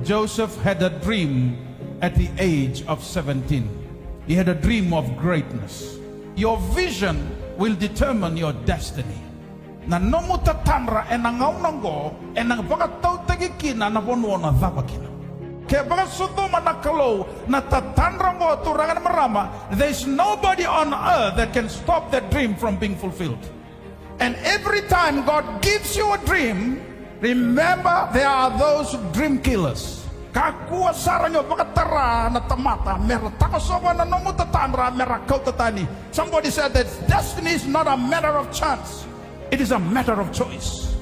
Joseph had a dream at the age of 17. He had a dream of greatness. Your vision will determine your destiny. Na nomu tatanra enangaw nango enang bakataw tagikina na bonwo na zabakina. Kaya baka sudoma na kalo na tatanra mo turangan marama. There's nobody on earth that can stop that dream from being fulfilled. And every time God gives you a dream, remember there are those dream killers. Kakuha saranyo bakatara na tamata mera takosowa na nomu tatanra mera kautatani. Somebody said that destiny is not a matter of chance. It is a matter of choice.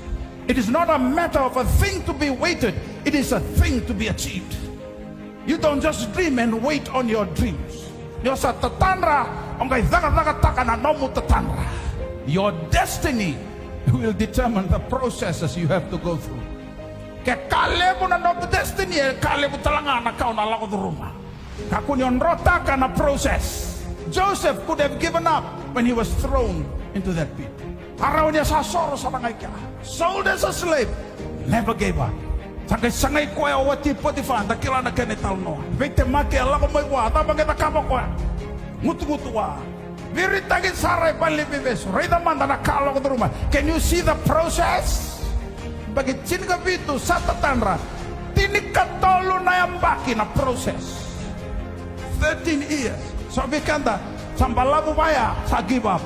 It is not a matter of a thing to be waited. It is a thing to be achieved. You don't just dream and wait on your dreams. Your destiny will determine the processes you have to go through. Destiny process. Joseph could have given up when he was thrown into that pit. Sold as a slave, never gave up. Sangay ko ay wati Potiphar, dakila na kanital no. Victim maki alako may wa, tapang kita kamo ko. Mutu-mutuwa. Viritagin saray palibibes. Rida man na nakalo ko rumah. Can you see the process? Bagit sinigabito sa tatanra, tinikatolo na yung baki na process. 13 years. Sabi kanda, sambalabu baya, sa give up.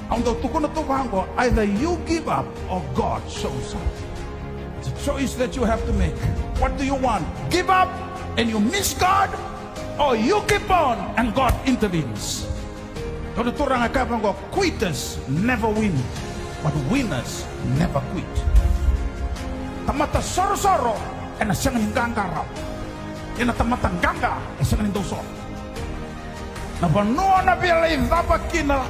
Ang tukun na tukahan ko, either you give up or God shows up. It's a choice that you have to make. What do you want? Give up and you miss God, or you keep on and God intervenes. Tuturang akapang ko, quitters never win, but winners never quit. Tamata soro-soro, e nasyang hinggang-garap. E natamata ganga, e siyang hindosor. Nabanuan na bilay dabakina,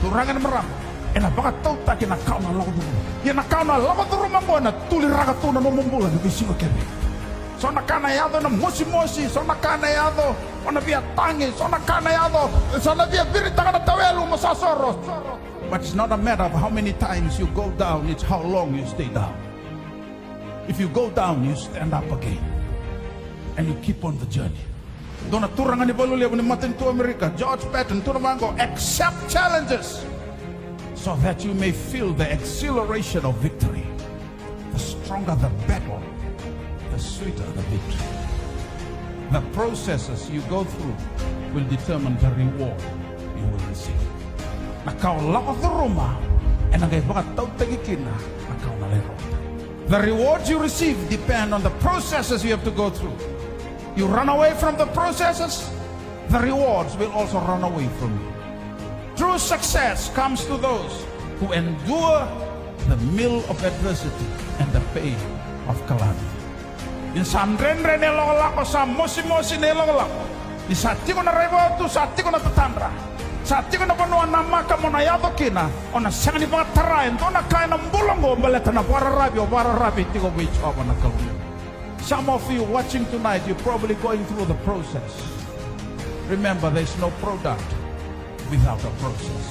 turangan meram, ena bakat tau tak kena kau na lagu dulu. Ya na kau na lagu dulu mangko na tulir raga tu na nomumbulan na bisi kebe. So na kana yado na mosi-mosi, so na kana yado, ona biya tangi, so na kana yado, so na biya birita kana tawelu masasoro. But it's not a matter of how many times you go down, it's how long you stay down. If you go down, you stand up again, and you keep on the journey. Dona turangan ni baluli ni matin to America, George Patton, turangan accept challenges so that you may feel the exhilaration of victory. The stronger the battle, the sweeter the victory. The processes you go through will determine the reward you will receive. Nakau lakot the Roma, and nagay baka tau tagikina, nakau na lero. The rewards you receive depend on the processes you have to go through. You run away from the processes, the rewards will also run away from you. True success comes to those who endure the meal of adversity and the pain of calamity. In sandrenre nelolako sa mosi-mosi nelolako, di sati ko na rewotu, sati ko na tatandra, sati ko na panuan nama ka mo na yato kina, o na siyang ni mga tarayan, to na kaya ng bulong ko, baleta na para rabi, ti ko wait pa na kalungan. Some of you watching tonight, you're probably going through the process. Remember, there's no product without a process.